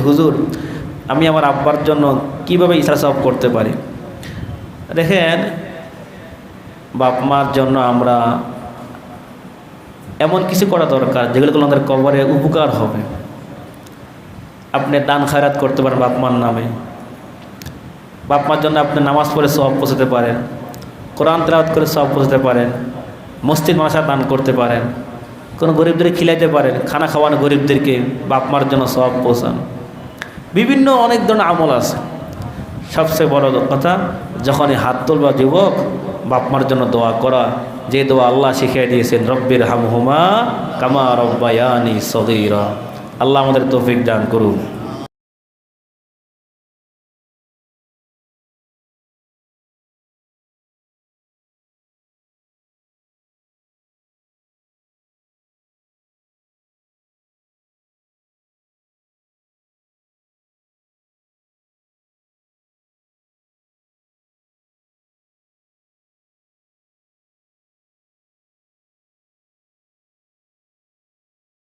হুজুর আমি আমার আব্বার জন্য কিভাবে ইসরা সওয়াব করতে পারি। দেখেন, বাপ মার জন্য আমরা এমন কিছু করা দরকার যেগুলো আমাদের কবরে উপকার হবে। আপনি দান খায়রাত করতে পারেন বাপ মার নামে, বাপ মার জন্য আপনি নামাজ পড়ে সওয়াব পৌঁছাতে পারেন, কোরআন তেলাওয়াত করে সওয়াব পৌঁছাতে পারেন, মসজিদ মাদ্রাসা দান করতে পারেন, কোনো গরিবদের খিলাইতে পারেন, খানা খাওয়ানো গরিবদেরকে, বাপ মার জন্য সওয়াব পৌঁছান। বিভিন্ন অনেক ধরনের আমল আছে। সবচেয়ে বড় কথা, যখনই হাত তুলবা যুবক, বাপ মার জন্য দোয়া করা, যে দোয়া আল্লাহ শিখিয়ে দিয়েছেন, রব্বির হামহুমা কামা রব্বায়ানি সগীরা। আল্লাহ আমাদের তৌফিক দান করুন।